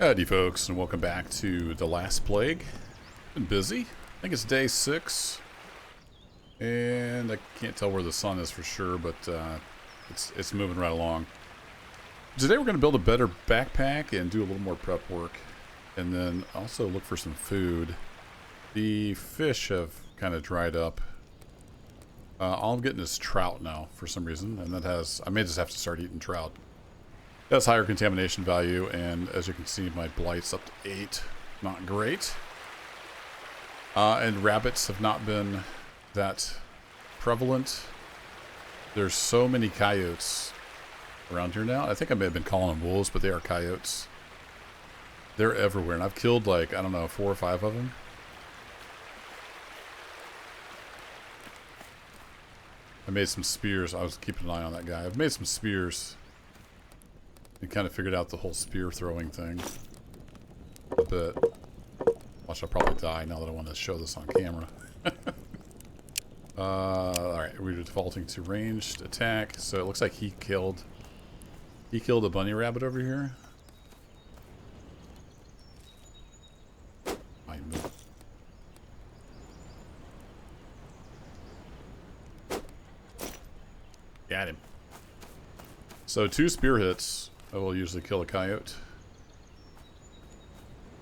Howdy folks, and welcome back to The Last Plague. Been busy. I think it's day 6. And I can't tell where the sun is for sure, but it's moving right along. Today we're going to build a better backpack and do a little more prep work. And then also look for some food. The fish have kind of dried up. All I'm getting is trout now for some reason. And that has, I may just have to start eating trout. It has higher contamination value, and as you can see, my Blight's up to 8. Not great. And rabbits have not been that prevalent. There's so many coyotes around here now. I think I may have been calling them wolves, but they are coyotes. They're everywhere, and I've killed like, I don't know, 4 or 5 of them. I made some spears. I was keeping an eye on that guy. I've made some spears. And kind of figured out the whole spear throwing thing a bit. Watch, I'll probably die now that I want to show this on camera. Alright, we're defaulting to ranged attack. So it looks like he killed a bunny rabbit over here. I move. Got him. So 2 spear hits. I will usually kill a coyote.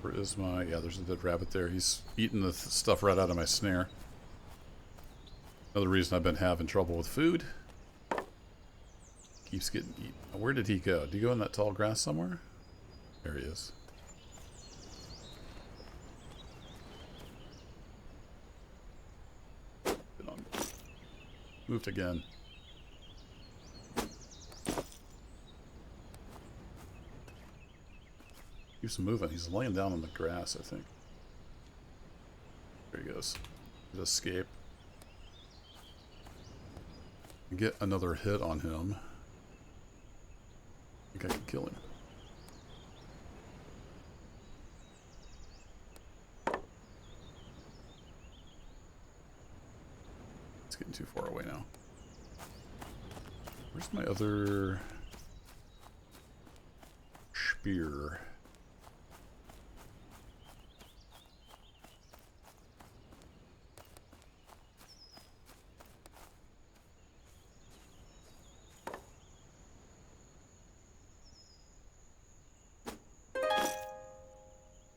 Where is my... Yeah, there's a dead rabbit there. He's eating the stuff right out of my snare. Another reason I've been having trouble with food. Keeps getting eaten. Where did he go? Did he go in that tall grass somewhere? There he is. Moved again. Keeps moving. He's laying down on the grass, I think. There he goes. He'd escape. Get another hit on him. I think I can kill him. It's getting too far away now. Where's my other spear?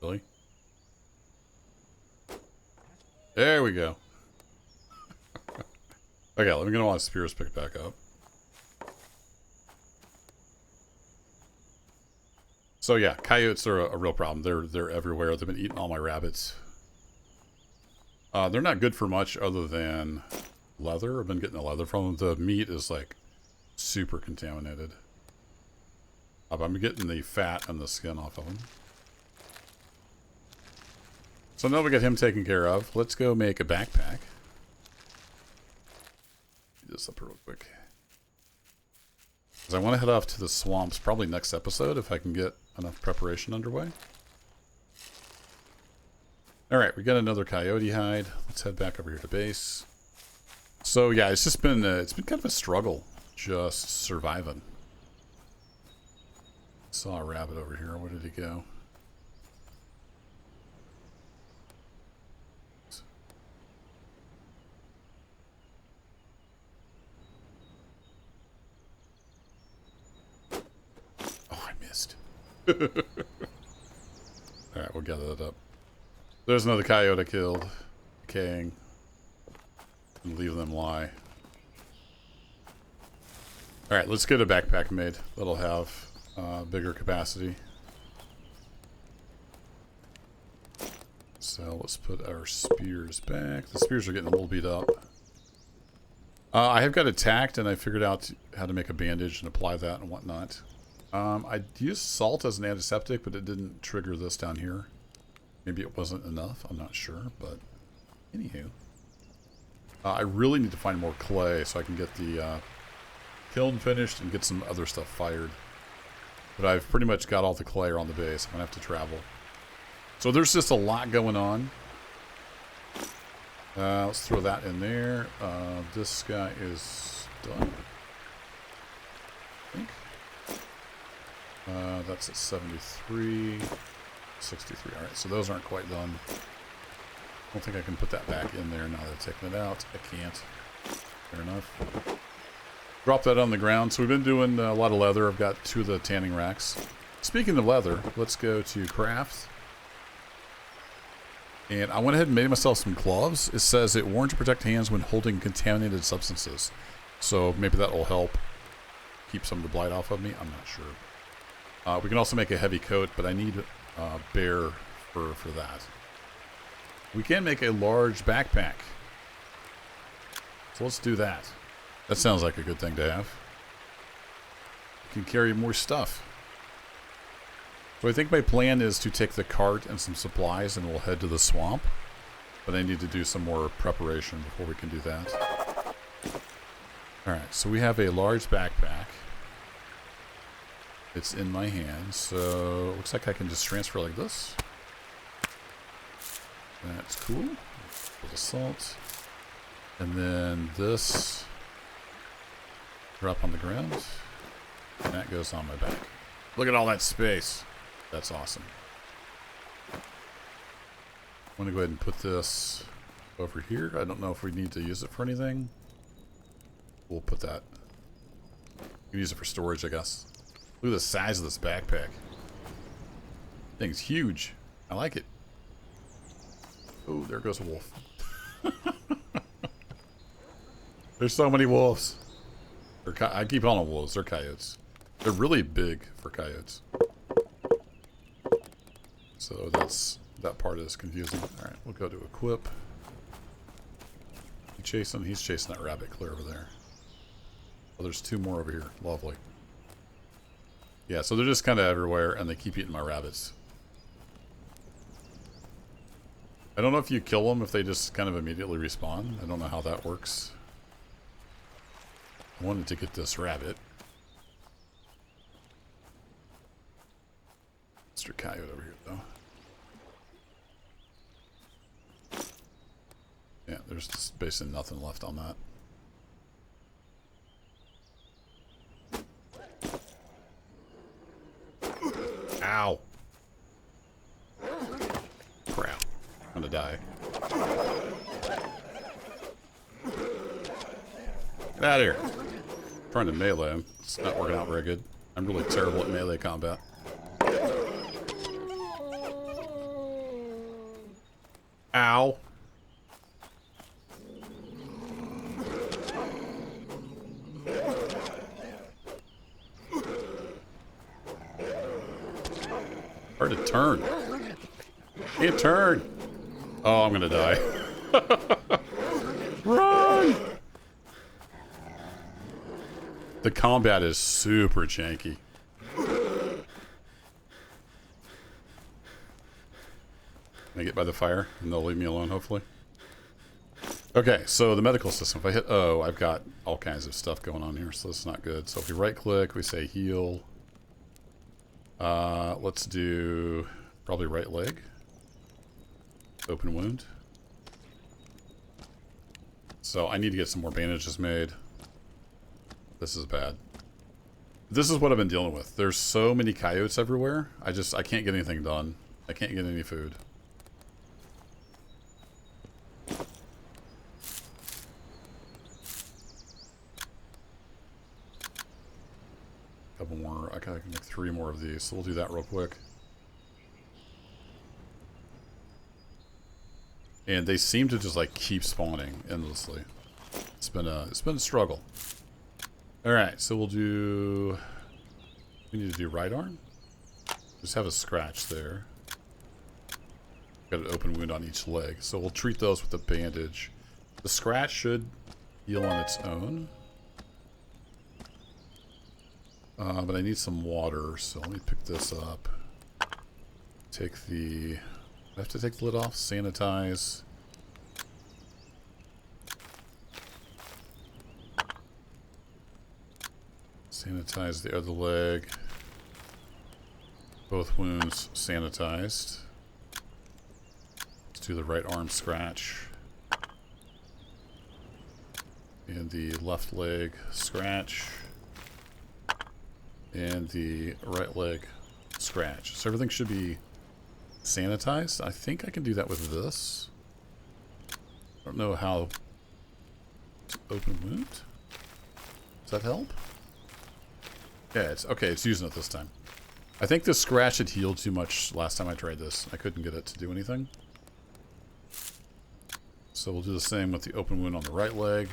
Really? There we go. Okay, let me get all my spears picked back up. So yeah, coyotes are a real problem. They're everywhere. They've been eating all my rabbits. They're not good for much other than leather. I've been getting the leather from them. The meat is like super contaminated. I'm getting the fat and the skin off of them. So now we got him taken care of. Let's go make a backpack. Get this up real quick. Because I want to head off to the swamps probably next episode if I can get enough preparation underway. Alright, we got another coyote hide. Let's head back over here to base. So yeah, it's been kind of a struggle just surviving. Saw a rabbit over here. Where did he go? Alright, we'll gather that up. There's another coyote I killed. Decaying. And leave them lie. Alright, let's get a backpack made. That'll have bigger capacity. So let's put our spears back. The spears are getting a little beat up. I have got attacked and I figured out how to make a bandage and apply that and whatnot. I used salt as an antiseptic, but it didn't trigger this down here. Maybe it wasn't enough. I'm not sure, but anywho. I really need to find more clay so I can get the kiln finished and get some other stuff fired. But I've pretty much got all the clay on the base. I'm going to have to travel. So there's just a lot going on. Let's throw that in there. This guy is done. I think. That's at 73, 63. All right, so those aren't quite done. I don't think I can put that back in there now that I've taken it out. I can't. Fair enough. Drop that on the ground. So we've been doing a lot of leather. I've got 2 of the tanning racks. Speaking of leather, let's go to craft. And I went ahead and made myself some gloves. It says it warns to protect hands when holding contaminated substances. So maybe that will help keep some of the blight off of me. I'm not sure. We can also make a heavy coat, but I need bear fur for that. We can make a large backpack. So let's do that. That sounds like a good thing to have. You can carry more stuff. So I think my plan is to take the cart and some supplies and we'll head to the swamp. But I need to do some more preparation before we can do that. Alright, so we have a large backpack. It's in my hand, so it looks like I can just transfer like this. That's cool. Put the salt. And then this drop on the ground. And that goes on my back. Look at all that space. That's awesome. I'm going to go ahead and put this over here. I don't know if we need to use it for anything. We'll put that. We can use it for storage, I guess. Look at the size of this backpack. Thing's huge. I like it. Oh, there goes a wolf. There's so many wolves. I keep calling them wolves. They're coyotes. They're really big for coyotes. So that part is confusing. Alright, we'll go to equip. He's chasing that rabbit clear over there. Oh, there's 2 more over here. Lovely. Yeah, so they're just kind of everywhere, and they keep eating my rabbits. I don't know if you kill them, if they just kind of immediately respawn. I don't know how that works. I wanted to get this rabbit. Mr. Coyote over here, though. Yeah, there's just basically nothing left on that. Ow. Crap. I'm gonna die. Get out of here. I'm trying to melee him. It's not working out very good. I'm really terrible at melee combat. Ow. Hard to turn. Can't turn. Oh, I'm gonna die. Run! The combat is super janky. Can I get by the fire and they'll leave me alone, hopefully? Okay, so the medical system. If I hit O, I've got all kinds of stuff going on here, so that's not good. So if we right click, we say heal. Let's do probably right leg. Open wound. So I need to get some more bandages made. This is bad. This is what I've been dealing with. There's so many coyotes everywhere. I can't get anything done. I can't get any food. Couple more. I can make 3 more of these, so we'll do that real quick. And they seem to just like keep spawning endlessly. It's been a struggle. All right, so we'll do. We need to do right arm. Just have a scratch there. Got an open wound on each leg, so we'll treat those with a bandage. The scratch should heal on its own. But I need some water, so let me pick this up. Take the... I have to take the lid off, sanitize. Sanitize the other leg. Both wounds sanitized. Let's do the right arm scratch. And the left leg scratch. And the right leg scratch. So everything should be sanitized. I think I can do that with this. I don't know how to open wound. Does that help? Yeah, it's okay. It's using it this time. I think the scratch had healed too much last time I tried this. I couldn't get it to do anything. So we'll do the same with the open wound on the right leg.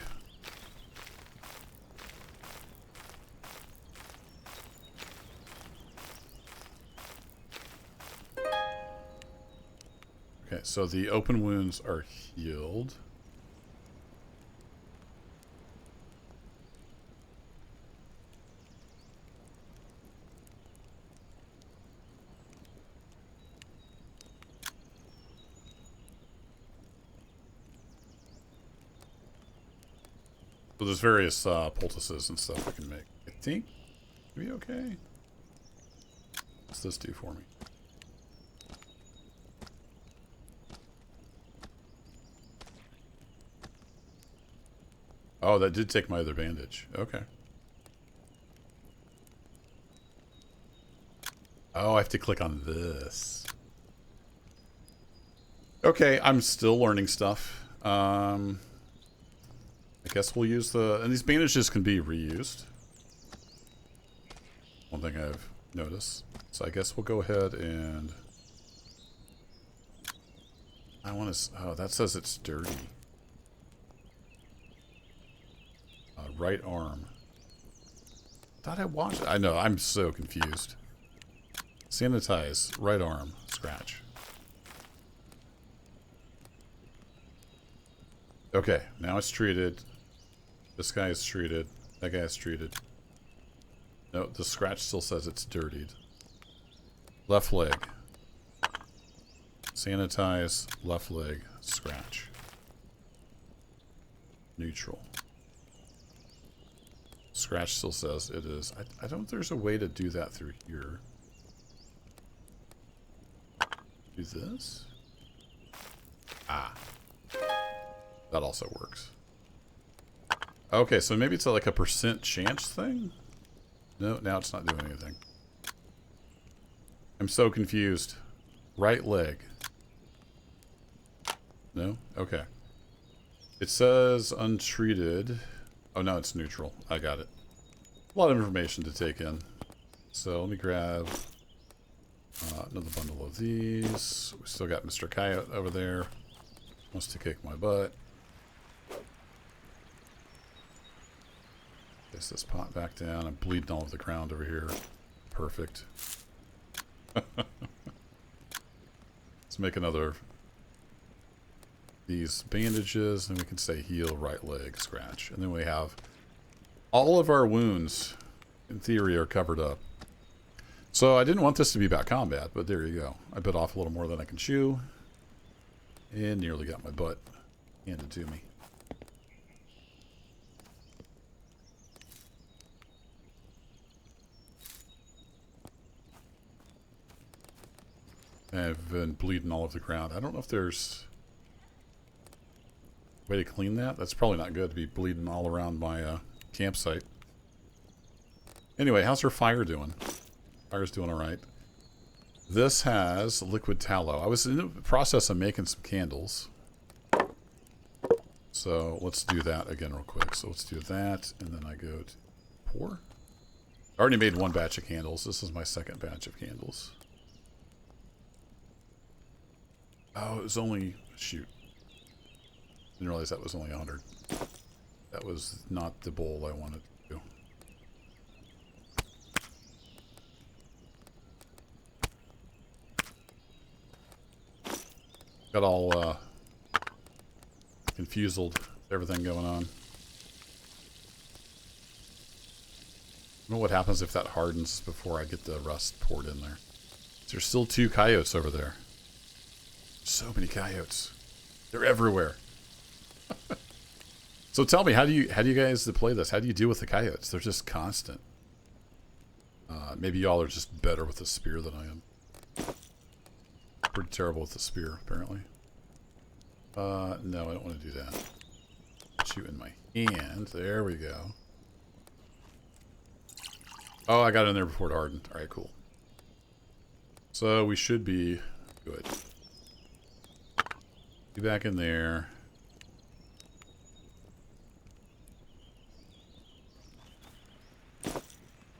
Okay, so the open wounds are healed. So there's various poultices and stuff I can make. I think it'll be okay. What's this do for me? Oh, that did take my other bandage. Okay. Oh, I have to click on this. Okay, I'm still learning stuff. I guess we'll use the... And these bandages can be reused. One thing I've noticed. So I guess we'll go ahead and... I want to... Oh, that says it's dirty. Right arm. Thought I watched it. I know, I'm so confused. Sanitize. Right arm. Scratch. Okay, now it's treated. This guy is treated. That guy is treated. No, the scratch still says it's dirtied. Left leg. Sanitize. Left leg. Scratch. Neutral. Scratch still says it is. I don't know if there's a way to do that through here. Do this? Ah. That also works. Okay, so maybe it's like a percent chance thing? No, now it's not doing anything. I'm so confused. Right leg. No? Okay. It says untreated. Oh, no, it's neutral. I got it. A lot of information to take in. So let me grab another bundle of these. We still got Mr. Coyote over there. Wants to kick my butt. Place this pot back down. I'm bleeding all over the ground over here. Perfect. Let's make another... These bandages, and we can say heal right leg scratch, and then we have all of our wounds in theory are covered up. So I didn't want this to be about combat, but there you go. I bit off a little more than I can chew and nearly got my butt handed to me. I've been bleeding all over the ground. I don't know if there's way to clean that. That's probably not good to be bleeding all around my campsite. Anyway, how's her fire doing? Fire's doing alright. This has liquid tallow. I was in the process of making some candles. So let's do that again real quick. So let's do that, and then I go to pour. I already made one batch of candles. This is my second batch of candles. Oh, it was only... Shoot. Didn't realize that was only 100. That was not the bowl I wanted to do. Got all confused, everything going on. I don't know what happens if that hardens before I get the rust poured in there. There's still 2 coyotes over there. So many coyotes. They're everywhere. So tell me, how do you guys play this? How do you deal with the coyotes? They're just constant. Maybe y'all are just better with the spear than I am. Pretty terrible with the spear, apparently. No, I don't want to do that. Shoot in my hand. There we go. Oh, I got in there before it hardened. Alright, cool. So we should be good. Be back in there.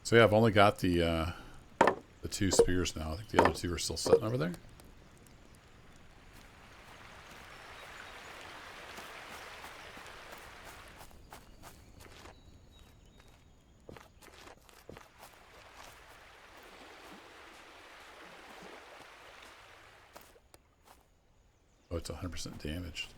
So yeah, I've only got the 2 spears now. I think the other 2 are still sitting over there. Oh, it's 100% damaged.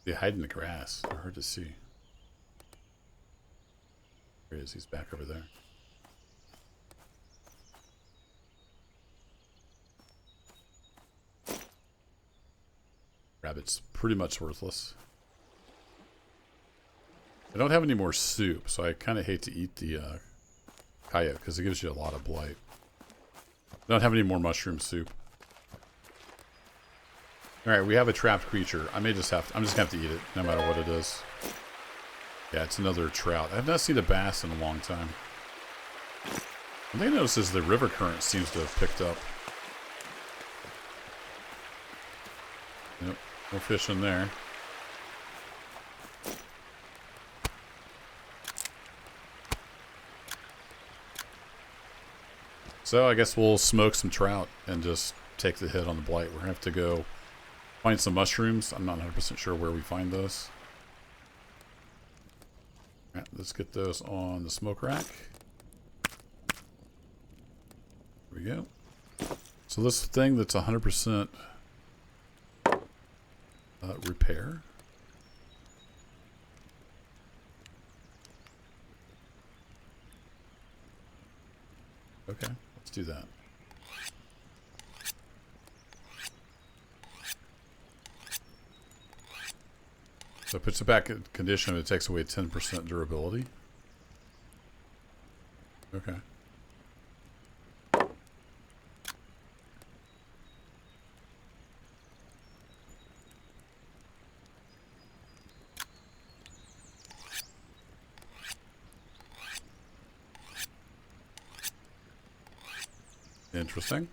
They hide in the grass. They're hard to see. There he is. He's back over there. Rabbit's pretty much worthless. I don't have any more soup, so I kind of hate to eat the coyote because it gives you a lot of blight. I don't have any more mushroom soup. Alright, we have a trapped creature. I'm just gonna have to eat it, no matter what it is. Yeah, it's another trout. I've not seen a bass in a long time. One thing I noticed is the river current seems to have picked up. Yep, no fish in there. So I guess we'll smoke some trout and just take the hit on the blight. We're going to have to go find some mushrooms. I'm not 100% sure where we find those. All right, let's get those on the smoke rack. There we go. So this thing that's 100% repair. Okay, let's do that. So it puts it back in condition. It takes away 10% durability. Okay. Interesting.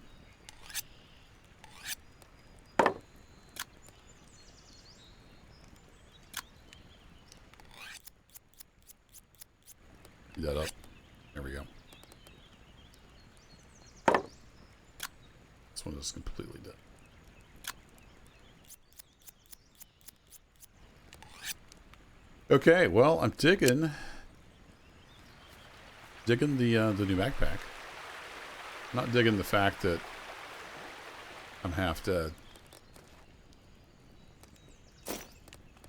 Heat that up. There we go. This one is completely dead. Okay, well, I'm digging the new backpack. Not digging the fact that I'm half dead.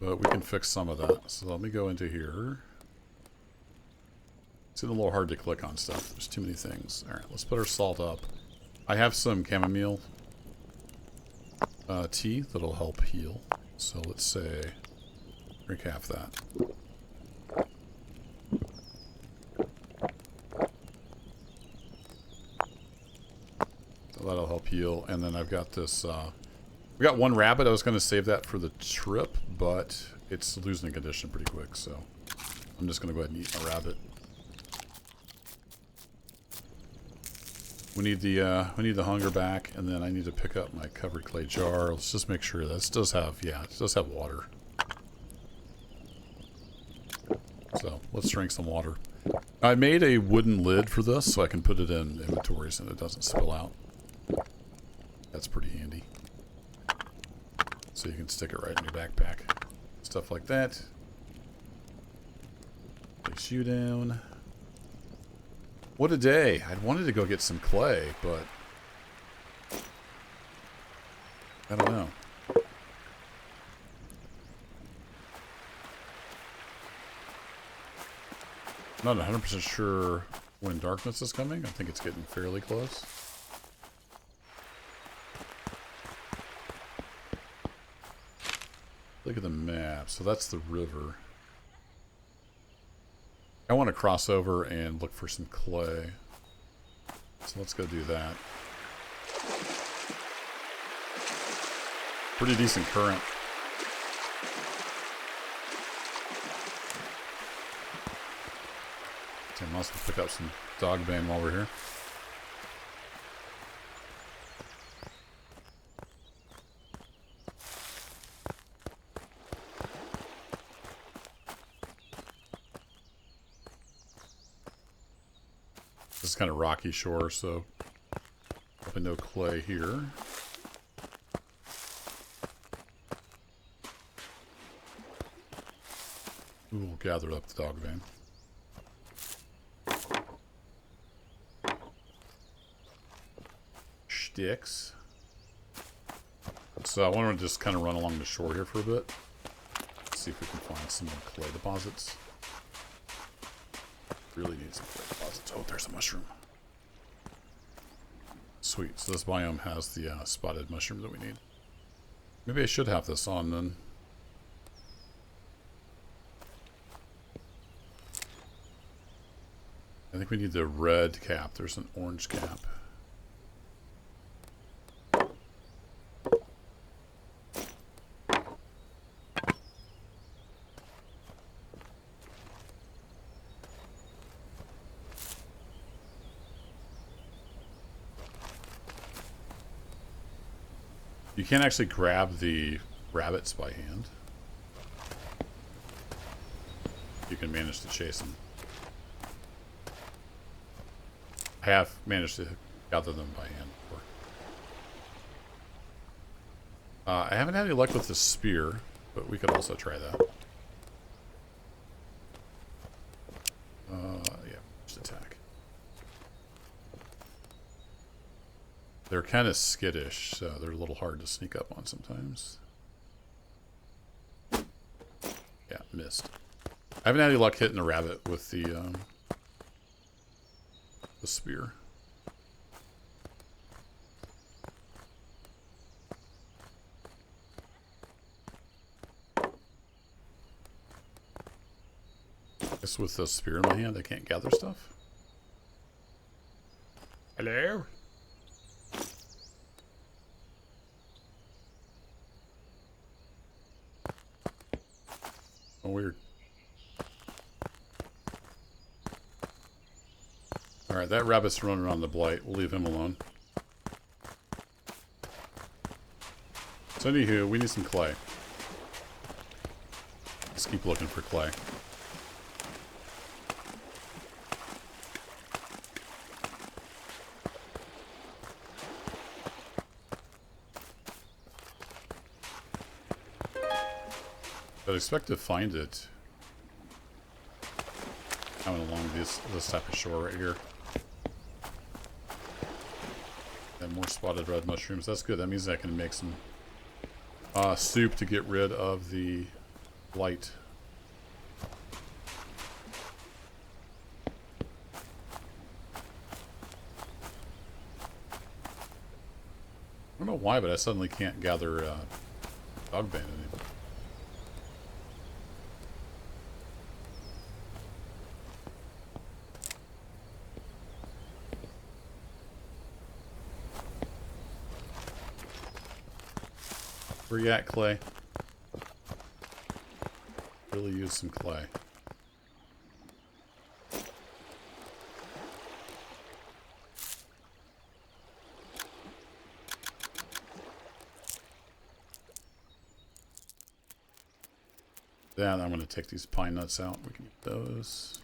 But we can fix some of that. So let me go into here. It's a little hard to click on stuff. There's too many things. Alright, let's put our salt up. I have some chamomile tea that'll help heal. So let's say drink half that. That'll help heal. And then I've got this, we got one rabbit. I was going to save that for the trip, but it's losing condition pretty quick, so I'm just going to go ahead and eat my rabbit. We need the hunger back, and then I need to pick up my covered clay jar. Let's just make sure this does have, yeah, it does have water. So let's drink some water. I made a wooden lid for this so I can put it in inventories and it doesn't spill out. That's pretty handy. So you can stick it right in your backpack. Stuff like that. Place you down. What a day. I wanted to go get some clay, but I don't know. I'm not 100% sure when darkness is coming. I think it's getting fairly close. Look at the map. So that's the river. I want to cross over and look for some clay. So let's go do that. Pretty decent current. So I might as well pick up some dog bane while we're here. This is kind of rocky shore, so probably no clay here. Ooh, we'll gather up the dog bane. Sticks. So I want to just kind of run along the shore here for a bit. See if we can find some more clay deposits. Really need some clay deposits. Oh, there's a mushroom. Sweet. So this biome has the spotted mushroom that we need. Maybe I should have this on then. I think we need the red cap. There's an orange cap. You can't actually grab the rabbits by hand. You can manage to chase them. I have managed to gather them by hand before. I haven't had any luck with the spear, but we could also try that. Yeah, just attack. They're kind of skittish, so they're a little hard to sneak up on sometimes. Yeah, missed. I haven't had any luck hitting a rabbit with the spear. I guess with the spear in my hand, I can't gather stuff. Hello? Oh, weird. Alright, that rabbit's running around the Blight. We'll leave him alone. So anywho, we need some clay. Let's keep looking for clay. I'd expect to find it coming along this type of shore right here. And more spotted red mushrooms. That's good. That means I can make some soup to get rid of the blight. I don't know why, but I suddenly can't gather dog bane anymore. Where you at, clay? Really use some clay. Then I'm going to take these pine nuts out. We can eat those.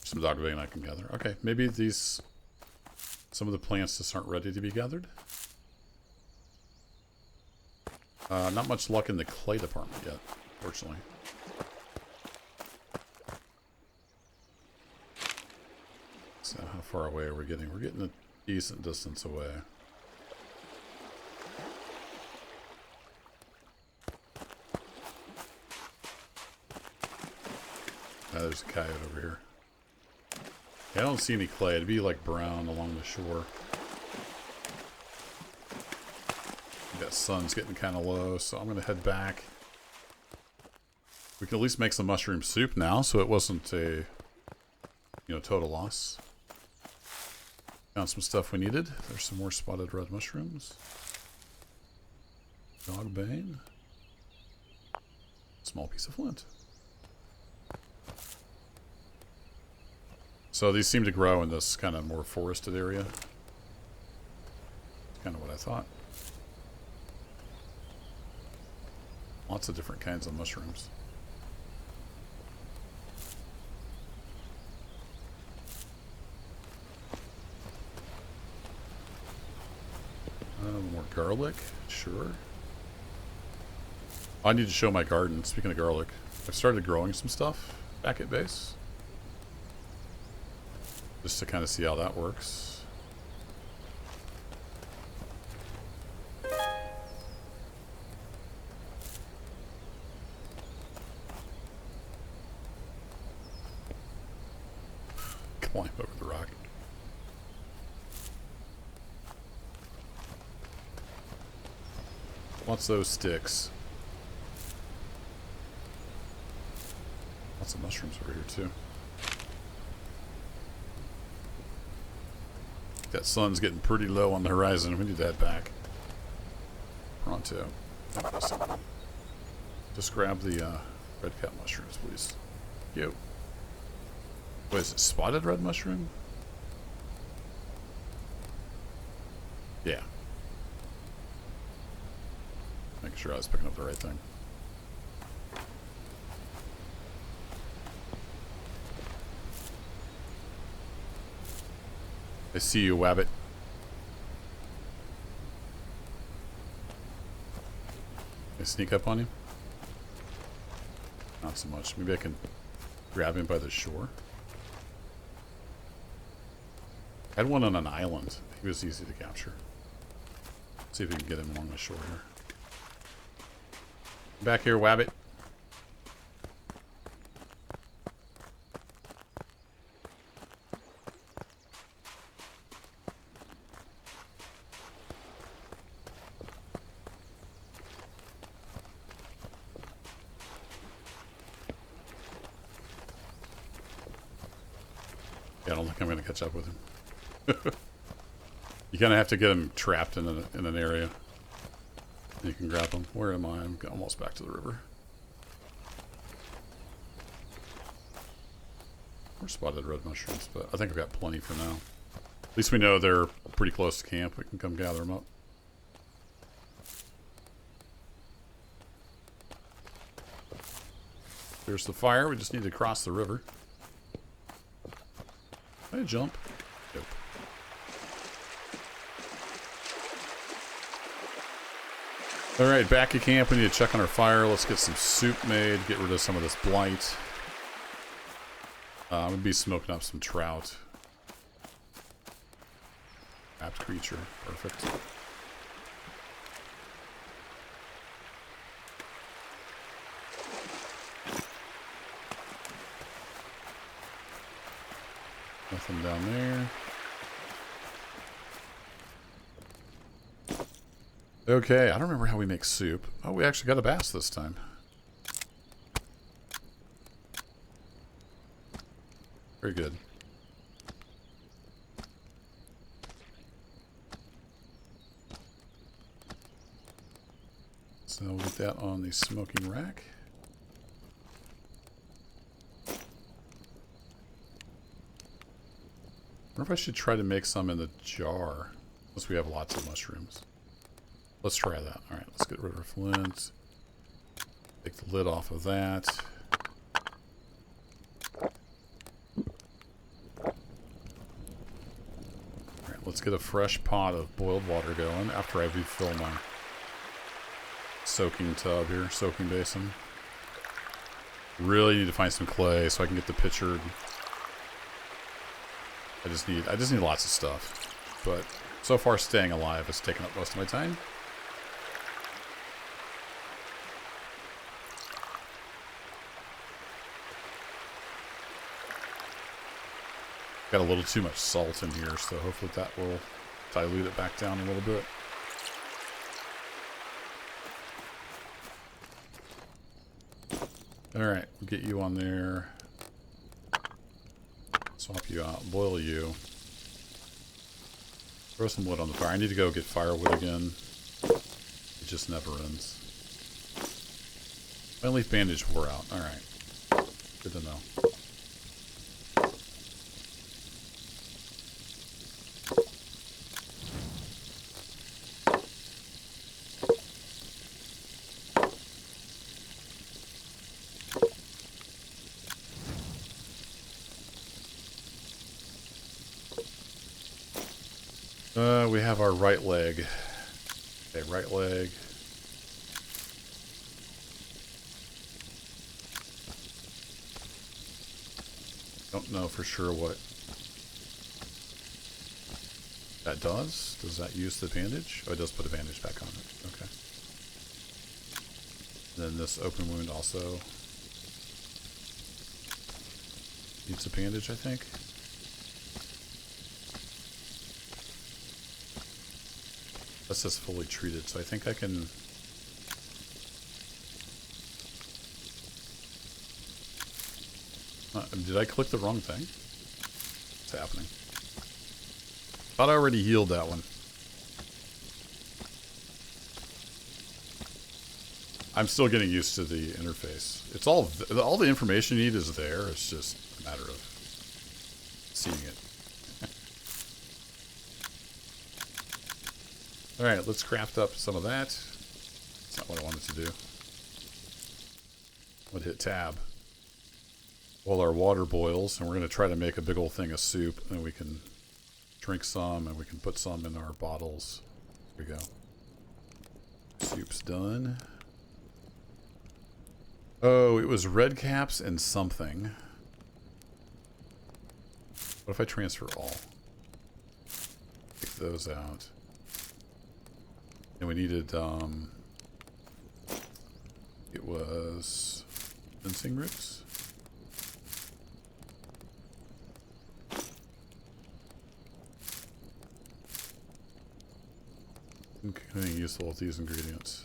Some dog bane I can gather. Okay, maybe some of the plants just aren't ready to be gathered. Not much luck in the clay department yet, fortunately. So how far away are we getting? We're getting a decent distance away. There's a coyote over here. I don't see any clay. It'd be like brown along the shore. That sun's getting kind of low, so I'm going to head back. We can at least make some mushroom soup now, so it wasn't a, total loss. Found some stuff we needed. There's some more spotted red mushrooms. Dog bane. Small piece of flint. So these seem to grow in this kind of more forested area. That's kind of what I thought. Lots of different kinds of mushrooms. More garlic, sure. I need to show my garden. Speaking of garlic, I've started growing some stuff back at base. Just to kind of see how that works. Climb over the rock. What's those sticks? Lots of mushrooms over here too. That sun's getting pretty low on the horizon. We need that back. Pronto. Just grab the red cap mushrooms, please. Yo. What is it? Spotted red mushroom? Yeah. Making sure I was picking up the right thing. I see you, Wabbit. Can I sneak up on him? Not so much. Maybe I can grab him by the shore. I had one on an island. He was easy to capture. Let's see if we can get him along the shore here. Back here, Wabbit. Yeah, I don't think I'm going to catch up with him. You kind of have to get him trapped in an area. You can grab him. Where am I? I'm almost back to the river. More spotted red mushrooms, but I think I've got plenty for now. At least we know they're pretty close to camp. We can come gather them up. There's the fire. We just need to cross the river. Can I jump? Nope. Alright, back at camp. We need to check on our fire. Let's get some soup made. Get rid of some of this blight. I'm going to be smoking up some trout. Trapped creature. Perfect. Nothing down there. Okay, I don't remember how we make soup. Oh, we actually got a bass this time. Very good. So we'll get that on the smoking rack. I wonder if I should try to make some in the jar. Unless we have lots of mushrooms. Let's try that. Alright, let's get rid of our flint. Take the lid off of that. Alright, let's get a fresh pot of boiled water going after I refill my soaking tub here, soaking basin. Really need to find some clay so I can get the pitcher. I just need lots of stuff. But so far staying alive has taken up most of my time. Got a little too much salt in here, so hopefully that will dilute it back down a little bit. Alright, we'll get you on there. Swap you out, boil you. Throw some wood on the fire. I need to go get firewood again. It just never ends. My leaf bandage wore out. Alright. Good to know. We have our right leg. Okay, right leg. Don't know for sure what that does. Does that use the bandage? Oh, it does put a bandage back on it. Okay. Then this open wound also needs a bandage, I think. That says fully treated, so I think I can... did I click the wrong thing? What's happening? Thought I already healed that one. I'm still getting used to the interface. It's all the information you need is there. It's just a matter of seeing it. Alright, let's craft up some of that. That's not what I wanted to do. I'm going to hit tab while our water boils, and we're going to try to make a big old thing of soup, and we can drink some, and we can put some in our bottles. Here we go. Soup's done. Oh, it was red caps and something. What if I transfer all? Take those out. And we needed, it was ginseng roots. Anything useful with these ingredients?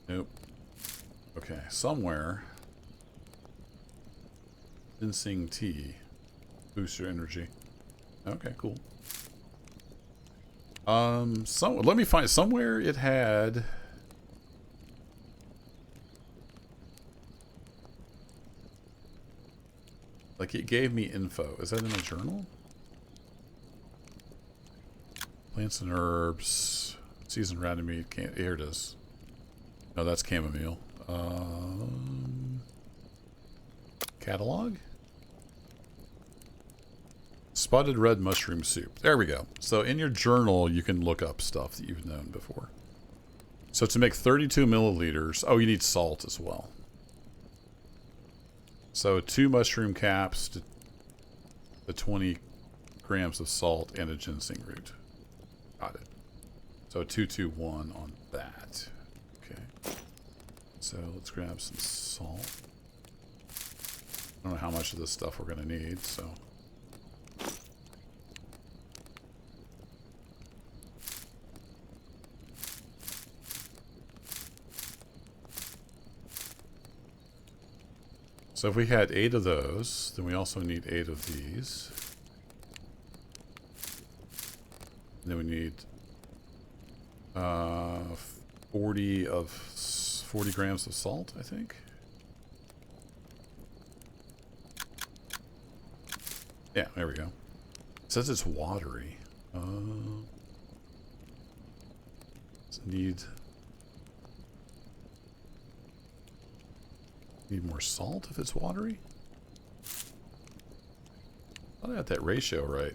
Nope. Okay, somewhere. Ginseng tea. Boost your energy. Okay, cool. Let me find somewhere it had. Like it gave me info. Is that in a journal? Plants and herbs. Seasoned rat meat. Here it is. No, that's chamomile. Catalog? Spotted red mushroom soup. There we go. So in your journal, you can look up stuff that you've known before. So to make 32 milliliters, oh, you need salt as well. So 2 mushroom caps to 20 grams of salt and a ginseng root. Got it. So 221 on that. Okay. So let's grab some salt. I don't know how much of this stuff we're going to need, so... So if we had 8 of those, then we also need 8 of these. And then we need 40 grams of salt, I think. Yeah, there we go. It says it's watery. Does it need more salt if it's watery? I thought I got that ratio right.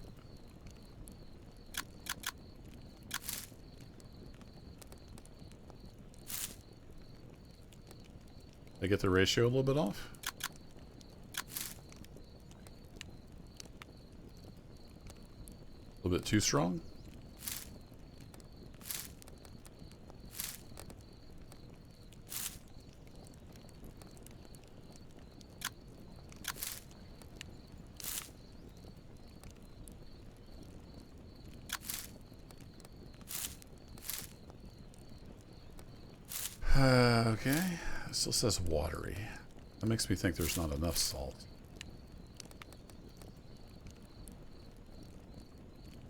Did I get the ratio a little bit off? A little bit too strong? Okay, it still says watery. That makes me think there's not enough salt.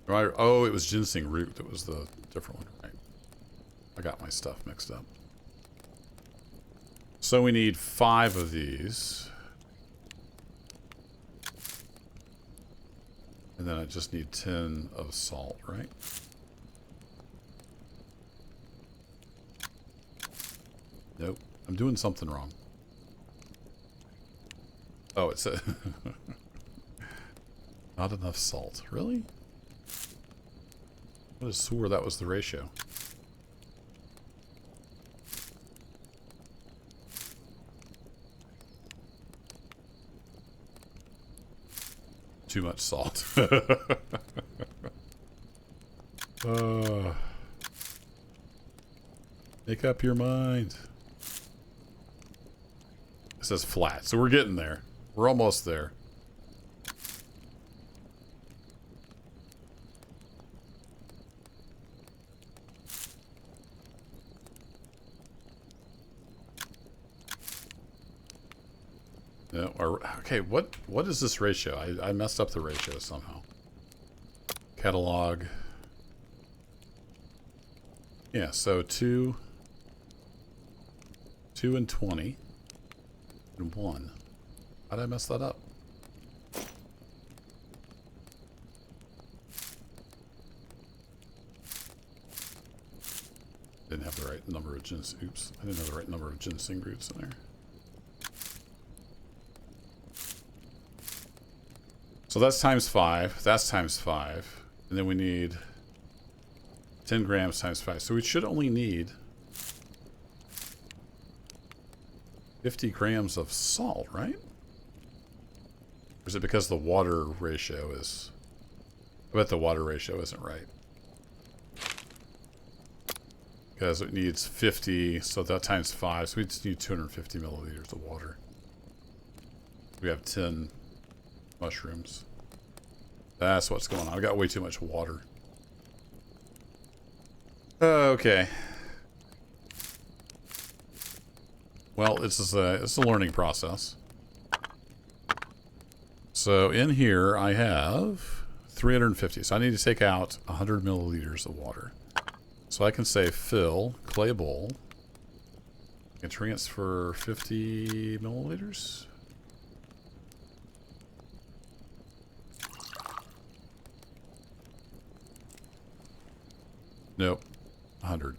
Oh, it was ginseng root that was the different one, right? I got my stuff mixed up. So we need 5 of these. And then I just need 10 of salt, right? Nope. I'm doing something wrong. Oh, it's a not enough salt. Really? I would have swore that was the ratio. Too much salt. Make up your mind. It says flat, so we're getting there. We're almost there. No, okay, what is this ratio? I messed up the ratio somehow. Catalog. Yeah, so 2 and 20 and 1. How did I mess that up? Didn't have the right number of ginseng. Oops, I didn't have the right number of ginseng roots in there. So that's times 5. That's times 5. And then we need 10 grams times 5. So we should only need 50 grams of salt, right? Or is it because the water ratio is... I bet the water ratio isn't right. Because it needs 50, so that times 5. So we just need 250 milliliters of water. We have 10... mushrooms. That's what's going on. I got way too much water. Okay. Well, it's a learning process. So in here I have 350. So I need to take out 100 milliliters of water. So I can say fill clay bowl and transfer 50 milliliters. Nope. 100.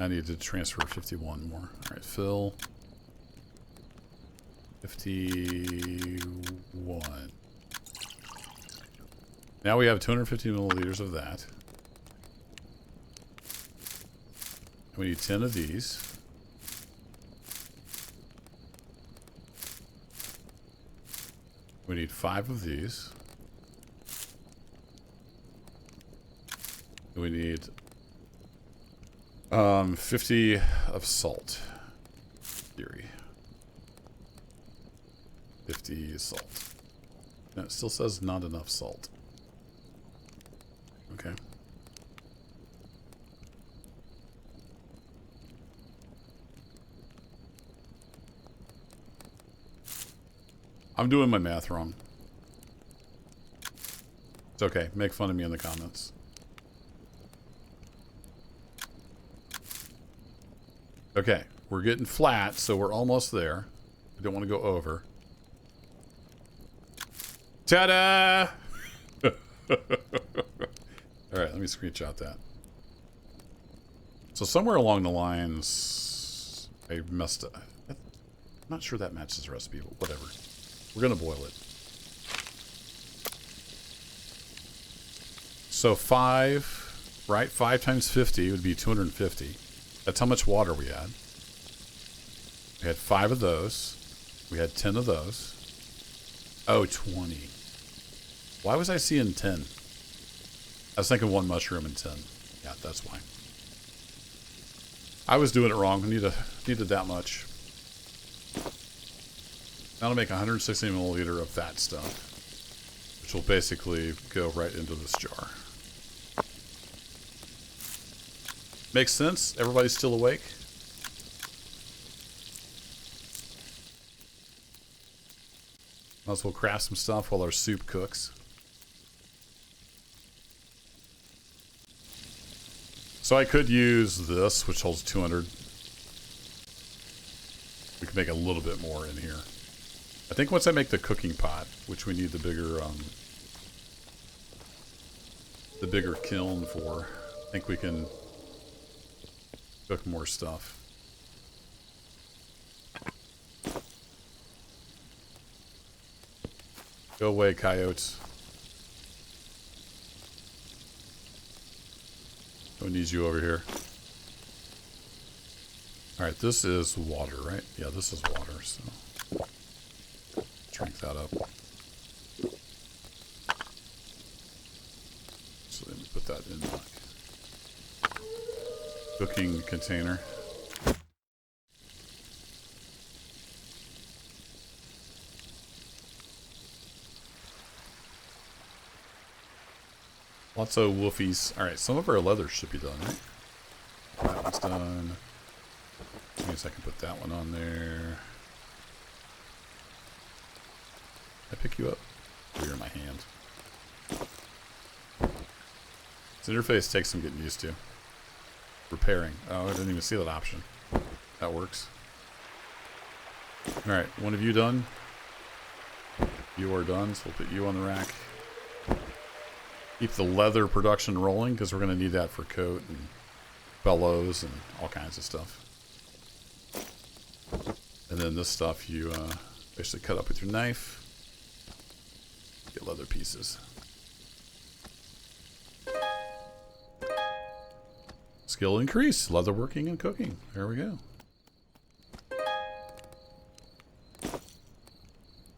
I need to transfer 51 more. Alright, fill. 51. Now we have 250 milliliters of that. We need 10 of these. We need 5 of these. We need 50 of salt. Theory. 50 salt. And it still says not enough salt. Okay. I'm doing my math wrong. It's okay. Make fun of me in the comments. Okay, we're getting flat, so we're almost there. We don't want to go over. Ta-da! Alright, let me screenshot that. So somewhere along the lines, I messed up. I'm not sure that matches the recipe, but whatever. We're going to boil it. So 5, right? 5 times 50 would be 250. That's how much water we had. We had 5 of those. We had 10 of those. Oh, 20. Why was I seeing 10? I was thinking 1 mushroom and 10. Yeah, that's why. I was doing it wrong. Needed that much. Now to make 160 milliliter of that stuff, which will basically go right into this jar. Makes sense? Everybody's still awake? Might as well craft some stuff while our soup cooks. So I could use this, which holds 200. We can make a little bit more in here. I think once I make the cooking pot, which we need the bigger kiln for, I think we can cook more stuff. Go away, coyotes. Who needs you over here? Alright, this is water, right? Yeah, this is water, so drink that up. So let me put that in the cooking container. Lots of woofies. Alright, some of our leather should be done, right? That one's done. I guess I can put that one on there. I pick you up? Oh, you're in my hand. This interface takes some getting used to. Repairing. Oh, I didn't even see that option. That works. Alright, one of you done? You are done, so we'll put you on the rack. Keep the leather production rolling, because we're going to need that for coat and bellows and all kinds of stuff. And then this stuff you basically cut up with your knife. Get leather pieces. Skill increase. Leatherworking and cooking. There we go.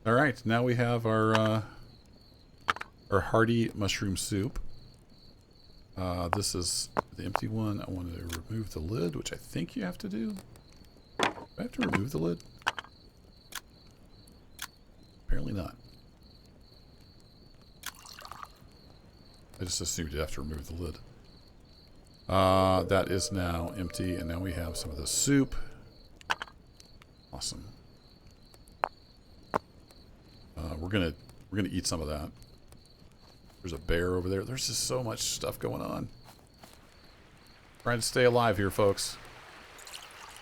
Alright, now we have our hearty mushroom soup. This is the empty one. I want to remove the lid, which I think you have to do. Do I have to remove the lid? Apparently not. I just assumed you'd have to remove the lid. That is now empty, and now we have some of the soup. Awesome. We're gonna eat some of that. There's a bear over there. There's just so much stuff going on. Trying to stay alive here, folks.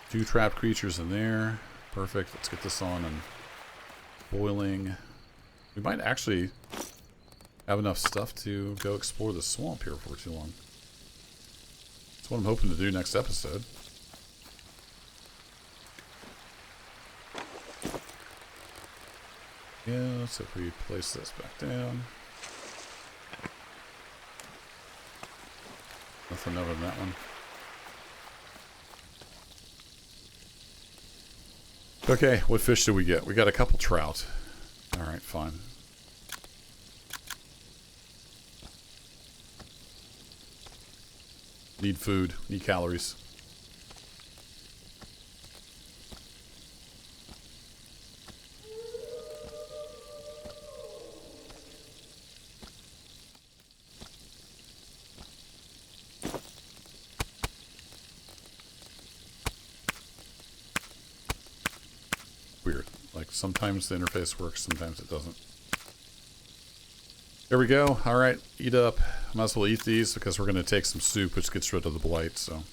2 trapped creatures in there. Perfect. Let's get this on and boiling. We might actually have enough stuff to go explore the swamp here for too long. That's what I'm hoping to do next episode. Yeah, so if we place this back down. Nothing other than that one. Okay, what fish did we get? We got a couple trout. Alright, fine. Need food. Need calories. Weird. Like, sometimes the interface works, sometimes it doesn't. There we go. Alright, eat up. Might as well eat these because we're going to take some soup, which gets rid of the blight, so.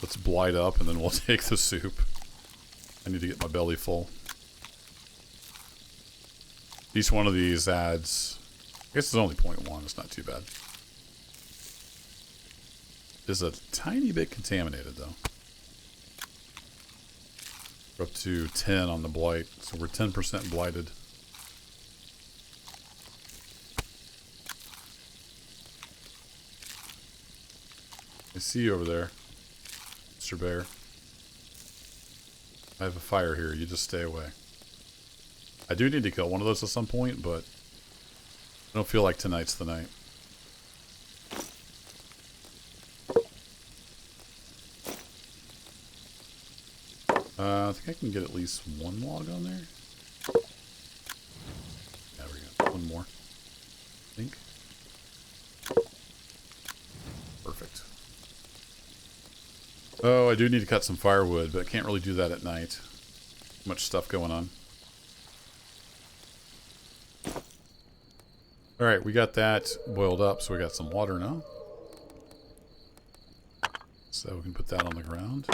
Let's blight up and then we'll take the soup. I need to get my belly full. Each one of these adds, I guess it's only 0.1, it's not too bad. Is a tiny bit contaminated though. We're up to 10 on the blight, so we're 10% blighted. I see you over there, Mr. Bear. I have a fire here, you just stay away. I do need to kill one of those at some point, but I don't feel like tonight's the night. I think I can get at least one log on there. There we go. One more. I think. Perfect. Oh, I do need to cut some firewood, but I can't really do that at night. Too much stuff going on. Alright, we got that boiled up, so we got some water now. So we can put that on the ground.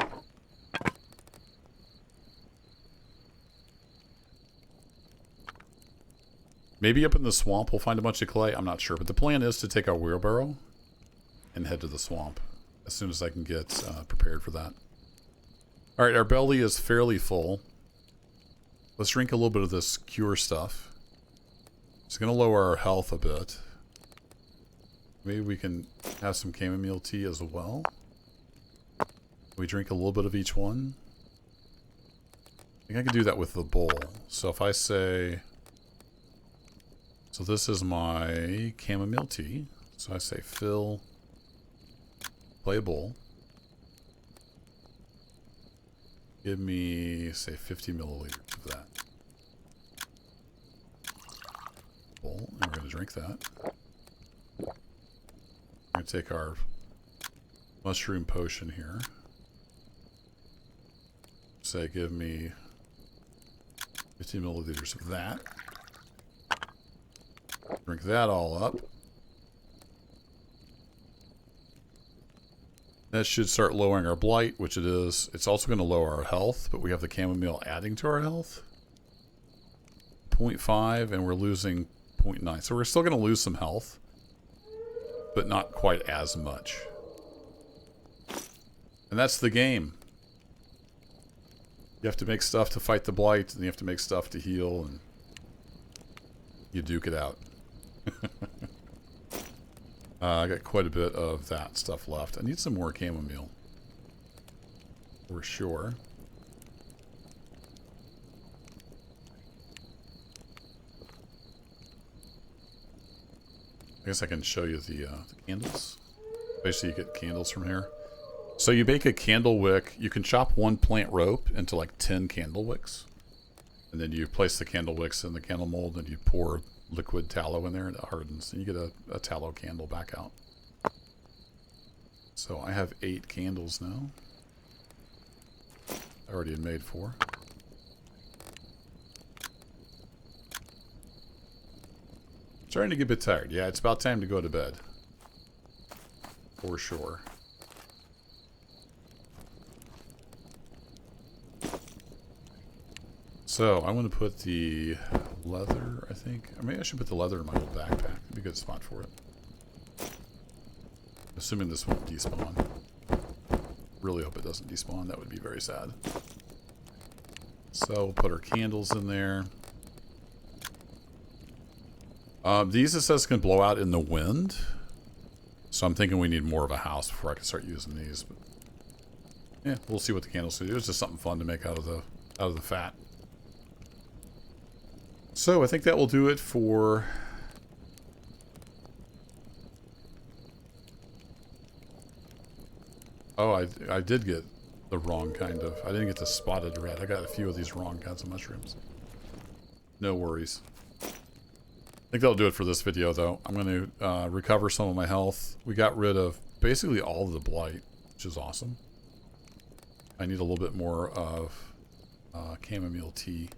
Maybe up in the swamp we'll find a bunch of clay. I'm not sure. But the plan is to take our wheelbarrow and head to the swamp as soon as I can get prepared for that. Alright, our belly is fairly full. Let's drink a little bit of this cure stuff. It's going to lower our health a bit. Maybe we can have some chamomile tea as well. We drink a little bit of each one. I think I can do that with the bowl. So if I say... So this is my chamomile tea. So I say fill, play a bowl. Give me, say, 50 milliliters of that. Bowl, and we're going to drink that. We're going to take our mushroom potion here. Say, give me 50 milliliters of that. Drink that all up. That should start lowering our blight, which it is. It's also going to lower our health, but we have the chamomile adding to our health. 0.5, and we're losing 0.9. So we're still going to lose some health, but not quite as much. And that's the game. You have to make stuff to fight the blight, and you have to make stuff to heal, and you duke it out. I got quite a bit of that stuff left. I need some more chamomile. For sure. I guess I can show you the candles. Basically, you get candles from here. So you bake a candle wick. You can chop one plant rope into like 10 candle wicks. And then you place the candle wicks in the candle mold and you pour liquid tallow in there and it hardens. And you get a tallow candle back out. So I have 8 candles now. I already had made 4. Starting to get a bit tired. Yeah, it's about time to go to bed. For sure. So, I want to put the leather, I think. Or maybe I should put the leather in my old backpack. That'd be a good spot for it. Assuming this won't despawn. Really hope it doesn't despawn. That would be very sad. So, we'll put our candles in there. These, it says, can blow out in the wind. So I'm thinking we need more of a house before I can start using these. But yeah, we'll see what the candles do. It's just something fun to make out of the fat. So I think that will do it for... Oh, I did get the wrong kind of... I didn't get the spotted red. I got a few of these wrong kinds of mushrooms. No worries. I think that'll do it for this video, though. I'm going to recover some of my health. We got rid of basically all of the blight, which is awesome. I need a little bit more of chamomile tea.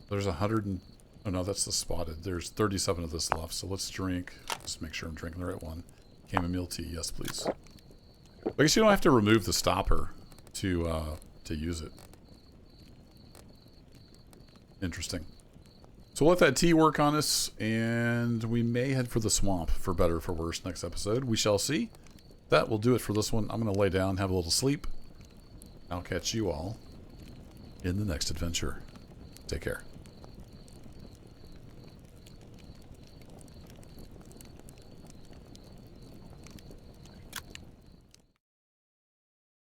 There's 100 and... Oh, no, that's the spotted. There's 37 of this left, so let's drink. Just make sure I'm drinking the right one. Chamomile tea, yes, please. I guess you don't have to remove the stopper to use it. Interesting. So we'll let that tea work on us, and we may head for the swamp, for better or for worse, next episode. We shall see. That will do it for this one. I'm going to lay down, have a little sleep. I'll catch you all in the next adventure. Take care.